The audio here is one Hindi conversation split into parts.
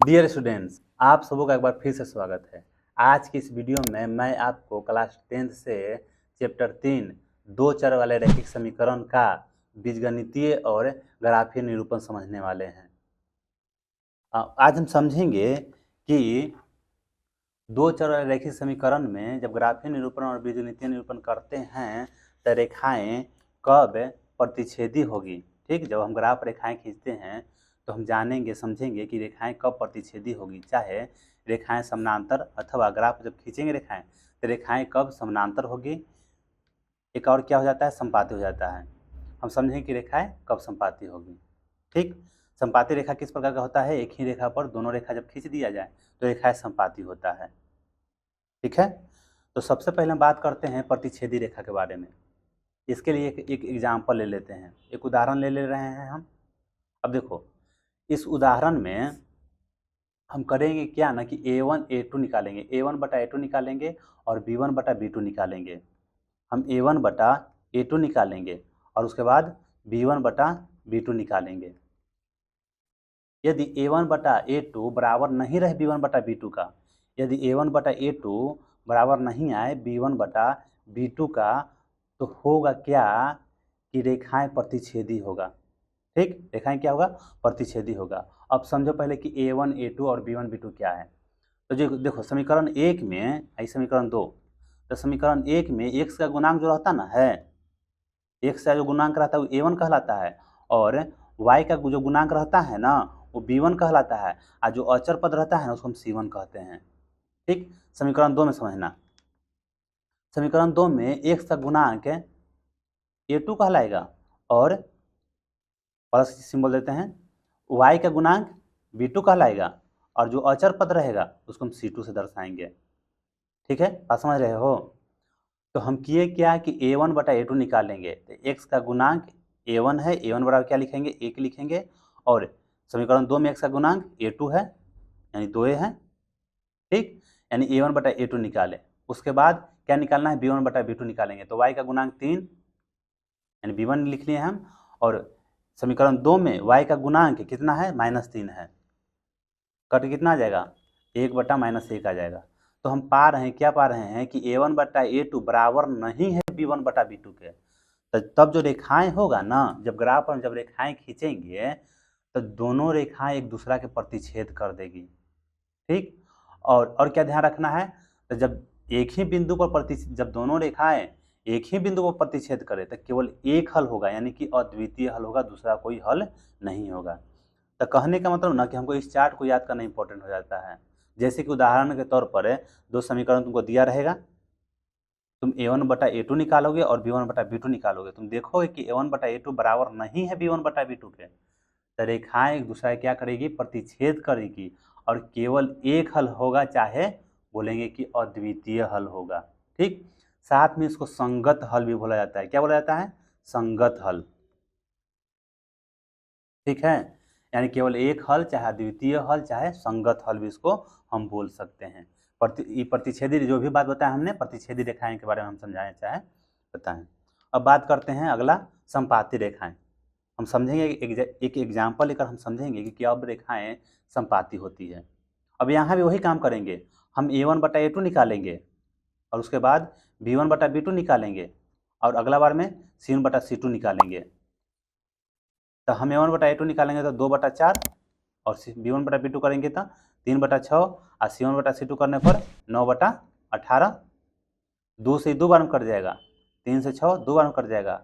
डियर स्टूडेंट्स, आप सबों का एक बार फिर से स्वागत है। आज की इस वीडियो में मैं आपको क्लास 10th से चैप्टर 3 दो चर वाले रैखिक समीकरण का बीजगणितीय और ग्राफीय निरूपण समझने वाले हैं। आज हम समझेंगे कि दो चर वाले रैखिक समीकरण में जब ग्राफीय निरूपण और बीजगणितीय निरूपण करते हैं तो रेखाएं कब प्रतिच्छेदी होगी। ठीक, जब हम ग्राफ रेखाएं खींचते हैं तो हम जानेंगे समझेंगे कि रेखाएं कब प्रतिच्छेदी होगी, चाहे रेखाएं समानांतर अथवा ग्राफ जब खींचेंगे रेखाएं तो रेखाएं कब समानांतर होगी, एक और क्या हो जाता है, संपाती हो जाता है। हम समझेंगे कि रेखाएं कब संपाती होगी। ठीक, संपाती रेखा किस प्रकार का होता है, एक ही रेखा पर दोनों रेखा जब खींच दिया जाए तो रेखाएं संपाती होता है। ठीक है, तो सबसे पहले हम बात करते हैं प्रतिच्छेदी रेखा के बारे में। इसके लिए एक एग्जाम्पल ले लेते हैं, एक उदाहरण ले रहे हैं हम। अब देखो, इस उदाहरण में हम करेंगे क्या ना कि a1 a2 निकालेंगे, a1 बटा a2 निकालेंगे और b1 बटा b2 निकालेंगे। हम a1 बटा a2 निकालेंगे और उसके बाद b1 बटा b2 निकालेंगे। यदि a1 बटा a2 बराबर नहीं रहे b1 बटा b2 का, यदि a1 बटा a2 बराबर नहीं आए b1 बटा b2 का, तो होगा क्या कि रेखाएं प्रतिच्छेदी होगा। ठीक, रेखाएं क्या होगा, प्रतिच्छेदी होगा। अब समझो पहले कि a1 a2 और b1 b2 क्या है। तो जो देखो समीकरण 1 में आई समीकरण 2, तो समीकरण 1 में x का गुणांक जो रहता ना है, x का जो गुणांक रहता है वो a1 कहलाता है और y का जो गुणांक रहता है ना वो b1 कहलाता है, और जो अचर पद रहता है ना उसको हम c1 कहते हैं। ठीक, समीकरण 2 में समझना, समीकरण 2 में x का गुणांक a2 कहलाएगा और प्लस सिंबल देते हैं, y का गुणांक b2 कहलाएगा और जो अचर पद रहेगा उसको हम c2 से दर्शाएंगे। ठीक है, बात समझ रहे हो। तो हम किए क्या कि a1 बटा a2 निकालेंगे, तो x का गुणांक a1 है, a1 बराबर क्या लिखेंगे, 1 लिखेंगे, और समीकरण 2 में x का गुणांक a2 है यानी 2a है। ठीक, यानी a1 बटा a2 निकाले। उसके बाद क्या निकालना है, b1 बटा b2 निकालेंगे, तो y का गुणांक 3 यानी b1 लिख लिए हम, और समीकरण 2 में y का गुणांक कितना है, -3 है। कट कितना आ जाएगा, 1 बटा -1 आ जाएगा। तो हम पा रहे हैं, क्या पा रहे हैं कि a1 बटा a2 बराबर नहीं है b1 बटा b2 के। तो तब जो रेखाएं होगा ना, जब ग्राफ पर जब रेखाएं खींचेंगे तो दोनों रेखाएं एक दूसरा के प्रतिच्छेद कर देगी। ठीक, और क्या ध्यान रखना है, तो जब एक ही बिंदु पर जब दोनों रेखाएं एक ही बिंदु पर प्रतिच्छेद करें तो केवल एक हल होगा, यानी कि अद्वितीय हल होगा, दूसरा कोई हल नहीं होगा। तो कहने का मतलब ना कि हमको इस चार्ट को याद करना इंपॉर्टेंट हो जाता है। जैसे कि उदाहरण के तौर पर दो समीकरण तुमको दिया रहेगा, तुम a1 बटा a2 निकालोगे और b1 बटा b2 निकालोगे, तुम देखोगे कि a1 बटा a2 बराबर नहीं है b1 बटा b2 के, तो रेखाएं एक दूसरा क्या करेगी, प्रतिच्छेद करेगी और केवल एक हल होगा, चाहे बोलेंगे कि अद्वितीय हल होगा। ठीक, साथ में इसको संगत हल भी बोला जाता है। क्या बोला जाता है, संगत हल। ठीक है, यानी केवल एक हल, चाहे अद्वितीय हल चाहे संगत हल भी इसको हम बोल सकते हैं। प्रतिच्छेदी जो भी बात बताया हमने, प्रतिच्छेदी रेखाएं के बारे में हम समझाएं चाहे बताएं। अब बात करते हैं अगला, संपाती रेखाएं। हम समझेंगे एक एग्जाम्पल लेकर हम समझेंगे कि अब रेखाएं संपाती होती है। अब यहाँ भी वही काम करेंगे, हम a1 बटा a2 निकालेंगे और उसके बाद b1 बटा b2 निकालेंगे और अगला बार में c1 बटा c2 निकालेंगे। तो हम a1 बटा a2 निकालेंगे तो 2 बटा 4 और b1 बटा b2 करेंगे तो 3 बटा 6 और c1 बटा c2 करने पर 9 बटा 18। 2 से 2 बार में कट जाएगा, 3 से 6 2 बार में कट जाएगा,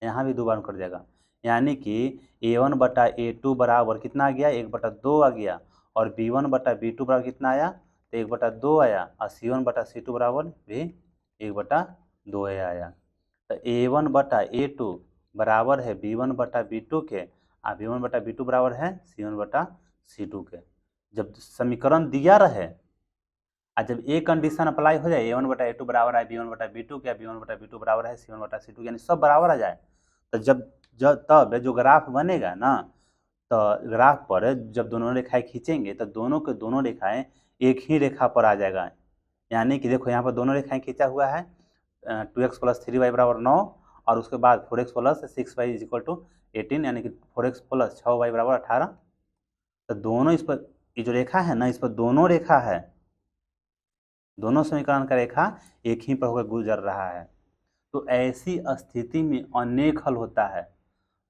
यहाँ भी 2 बार में कट जाएगा, यानी कि a1 बटा a2 बराबर कितना आ गया, 1 बटा 2 आ गया, और b1 बटा b2 बराबर कितना आया, तो 1 बटा 2 आया, और c1 बटा c2 बराबर भी 1 बटा 2 आया। तो a1 बटा a2 बराबर है b1 बटा b2 के, और b1 बटा b2 बराबर है c1 बटा c2 के। जब समीकरण दिया रहे और जब एक कंडीशन अप्लाई हो जाए, a1 बटा a2 बराबर है b1 बटा b2 के, b1 बटा b2 बराबर है c1 बटा c2, यानी सब बराबर आ जाए, तो तब जो ग्राफ बनेगा ना, तो ग्राफ पर जब दोनों रेखाएं खींचेंगे तो दोनों के दोनों रेखाएं एक ही रेखा पर आ जाएगा। यानी कि देखो यहाँ पर दोनों रेखाएं खींचा हुआ है, 2x प्लस 3y बराबर 9 और उसके बाद 4x plus 6y is equal to 18, यानी कि 4x प्लस 6y बराबर 18। तो दोनों इस पर ये जो रेखा है ना, इस पर दोनों रेखा है, दोनों समीकरण का रेखा एक ही पर होकर गुजर रहा है। तो ऐसी स्थिति में अनेक हल होता है।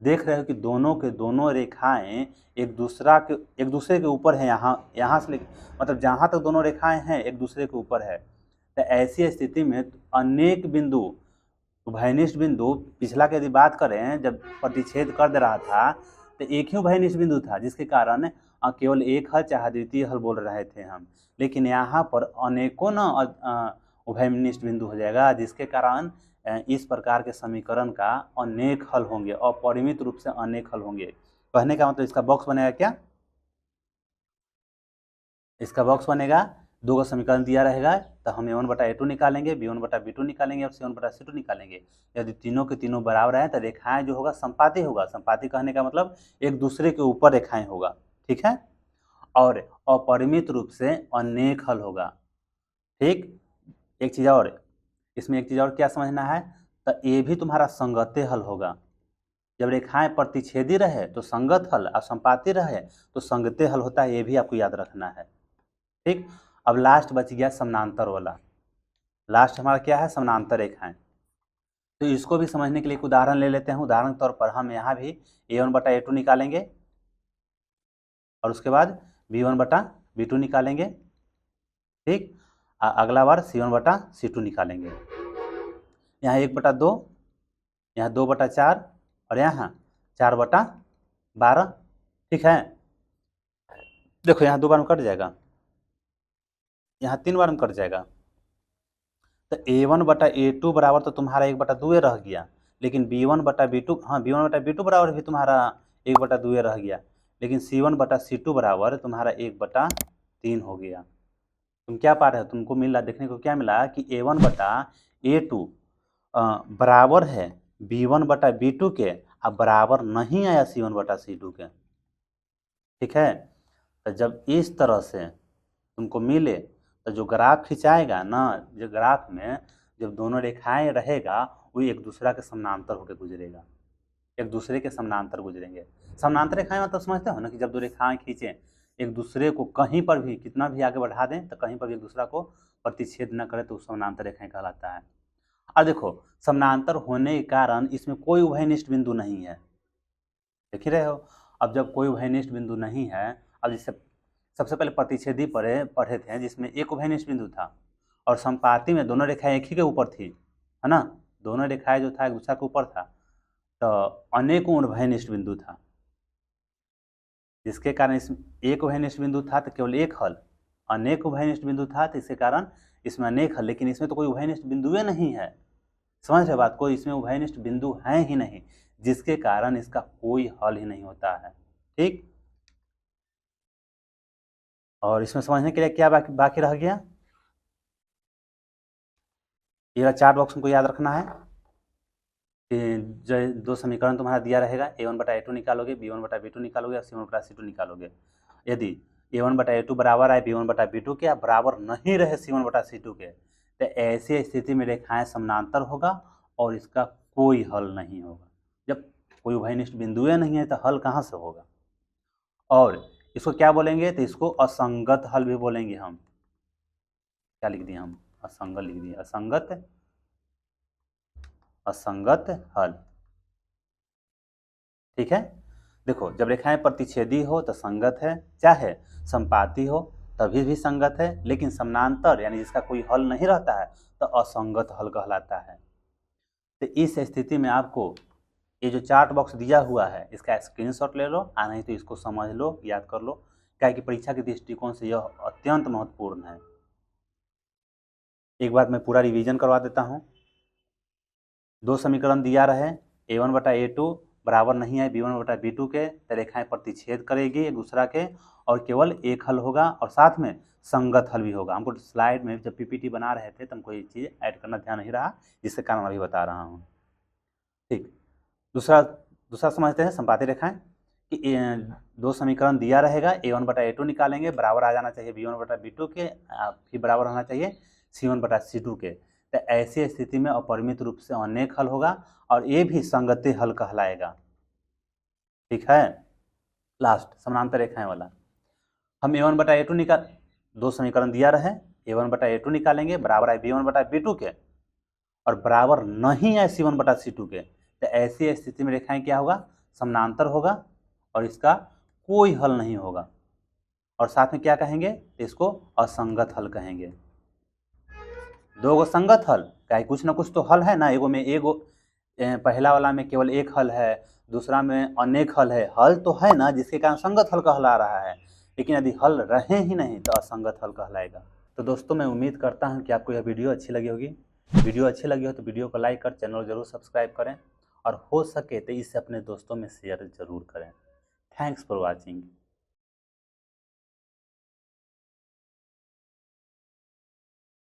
देख रहे हो कि दोनों के दोनों रेखाएं एक दूसरे के ऊपर है, यहाँ से मतलब जहाँ तक दोनों रेखाएं हैं एक दूसरे के ऊपर है। तो ऐसी स्थिति में अनेक बिंदु, उभयनिष्ठ बिंदु, पिछला की यदि बात करें जब प्रतिच्छेद कर दे रहा था तो एक ही उभयनिष्ठ बिंदु था, जिसके कारण केवल एक हल चाहे द्वितीय हल बोल रहे थे हम। लेकिन यहाँ पर अनेकों उभयनिष्ठ बिंदु हो जाएगा, जिसके कारण इस प्रकार के समीकरण का अनेक हल होंगे, अपरिमित रूप से अनेक हल होंगे। कहने का मतलब इसका बॉक्स बनेगा क्या? इसका बॉक्स बनेगा, दो का समीकरण दिया रहेगा तो हम a1/a2 निकालेंगे, b1/b2 निकालेंगे और c1/c2 निकालेंगे। यदि तीनों के तीनों बराबर हैं तो रेखाएं जो होगा संपाती होगा। संपाती कहने का मतलब एक दूसरे के ऊपर रेखाएं होगा, ठीक है, और अपरिमित रूप से अनेक हल होगा। ठीक, एक चीज़ और, इसमें एक चीज़ और क्या समझना है, तो ये भी तुम्हारा संगत हल होगा। जब रेखाएं प्रतिच्छेदी रहे तो संगत हल, और संपाती रहे तो संगते हल होता है, ये भी आपको याद रखना है। ठीक, अब लास्ट बच गया समानांतर वाला। लास्ट हमारा क्या है? समानांतर रेखाएं। तो इसको भी समझने के लिए एक उदाहरण ले लेते हैं। उदाहरण के तौर पर हम यहाँ भी a1/a2 निकालेंगे और उसके बाद b1/b2 निकालेंगे। ठीक, अगला बार c1/c2 निकालेंगे। यहाँ 1/2, यहाँ 2/4 और यहाँ 4/12। ठीक है, देखो यहाँ 2 बार में कट जाएगा, यहाँ 3 बार में कट जाएगा। तो a1/a2 बराबर तो तुम्हारा 1/2 रह गया, लेकिन b1/b2, हाँ b1/b2 बराबर भी तुम्हारा 1/2 रह गया, लेकिन c1/c2 बराबर तुम्हारा 1/3 हो गया। तुम क्या पा रहे हो? तुमको मिल रहा, देखने को क्या मिला कि a1/a2 बराबर है b1/b2 के, अब बराबर नहीं आया c1/c2 के। ठीक है, तो जब इस तरह से तुमको मिले तो जो ग्राफ खिंचाएगा ना, जो ग्राफ में जब दोनों रेखाएं रहेगा वो एक दूसरा के समानांतर होकर गुजरेगा, एक दूसरे के समानांतर गुजरेंगे। समानांतर रेखाएं मतलब समझते हो ना कि जब दो रेखाएं खींचें एक दूसरे को कहीं पर भी कितना भी आगे बढ़ा दें तो कहीं पर भी एक दूसरा को प्रतिच्छेद न करे तो समानांतर रेखाएं कहलाता है। अब देखो समानांतर होने के कारण इसमें कोई उभयनिष्ठ बिंदु नहीं है, देख ही रहे हो। अब जब कोई उभयनिष्ठ बिंदु नहीं है, अब जैसे सबसे पहले प्रतिच्छेदी पढ़े थे जिसमें एक उभयनिष्ठ बिंदु था और संपाती में दोनों रेखाएं एक ही के ऊपर थी, है ना, दोनों रेखाएं जो था एक दूसरे के ऊपर था, तो अनेकों उभयनिष्ठ बिंदु था, जिसके कारण इस एक उभयनिष्ठ बिंदु था तो केवल एक हल, अनेक उभयनिष्ठ बिंदु था तो इसके कारण इसमें अनेक हल, लेकिन इसमें तो कोई उभयनिष्ठ बिंदुएं नहीं है। समझ रहे बात? कोई इसमें उभयनिष्ठ बिंदु है ही नहीं, जिसके कारण इसका कोई हल ही नहीं होता है। ठीक, और इसमें समझने के लिए क्या बाकी रह गया? ये चार्ट बॉक्स को याद रखना है कि जो दो समीकरण तुम्हारा दिया रहेगा, a1/a2 निकालोगे, b1/b2 निकालोगे और c1/c2 निकालोगे। यदि a1/a2 बराबर आए b1/b2 के, बराबर नहीं रहे c1/c2 के, तो ऐसी स्थिति में रेखाएं समानांतर होगा और इसका कोई हल नहीं होगा। जब कोई उभयनिष्ठ बिंदुएं नहीं है तो हल कहाँ से होगा? और इसको क्या बोलेंगे? तो इसको असंगत हल भी बोलेंगे हम। क्या लिख दिए हम? असंगत लिख दिए, असंगत हल। ठीक है, देखो जब रेखाएं प्रतिच्छेदी हो तो संगत है, चाहे संपाती हो तभी भी संगत है, लेकिन समानांतर यानी जिसका कोई हल नहीं रहता है तो असंगत हल कहलाता है। तो इस स्थिति में आपको ये जो चार्ट बॉक्स दिया हुआ है इसका स्क्रीनशॉट ले लो, नहीं तो इसको समझ लो, याद कर लो, क्या कि परीक्षा के दृष्टिकोण से यह अत्यंत महत्वपूर्ण है। एक बार मैं पूरा रिवीजन करवा देता हूँ। दो समीकरण दिया रहे, a1/a2 बराबर नहीं है b1/b2 के, तो रेखाएं प्रतिच्छेद करेगी एक दूसरा के और केवल एक हल होगा और साथ में संगत हल भी होगा। हमको स्लाइड में जब पीपीटी बना रहे थे तो हमको ये चीज़ ऐड करना ध्यान नहीं रहा, जिसके कारण मैं अभी बता रहा हूँ। ठीक, दूसरा समझते हैं संपाती रेखाएं कि दो समीकरण दिया रहेगा, a1/a2 निकालेंगे, बराबर आ जाना चाहिए b1/b2 के, फिर बराबर होना चाहिए c1/c2 के। तो ऐसी स्थिति में अपरिमित रूप से अनेक हल होगा और ये भी संगति हल कहलाएगा। ठीक है, लास्ट समानांतर रेखाएं वाला। हम A1 बटा A2 निकाल, दो समीकरण दिया रहे, A1 बटा A2 निकालेंगे बराबर है B1 बटा B2 के, और बराबर नहीं है C1 बटा C2 के। तो ऐसी स्थिति में रेखाएं क्या होगा, समानांतर होगा और इसका कोई हल नहीं होगा। और साथ में क्या कहेंगे, इसको असंगत हल कहेंगे। दो गो संगत हल, क्या कुछ ना कुछ तो हल है ना, एगो पहला वाला में केवल एक हल है, दूसरा में अनेक हल है, हल तो है ना, जिसके कारण संगत हल कहला रहा है। लेकिन यदि हल रहे ही नहीं तो असंगत हल कहलाएगा। तो दोस्तों मैं उम्मीद करता हूं कि आपको यह वीडियो अच्छी लगी होगी। वीडियो अच्छी लगी हो तो वीडियो को लाइक कर चैनल जरूर सब्सक्राइब करें, और हो सके तो इसे अपने दोस्तों में शेयर जरूर करें। Thanks for watching.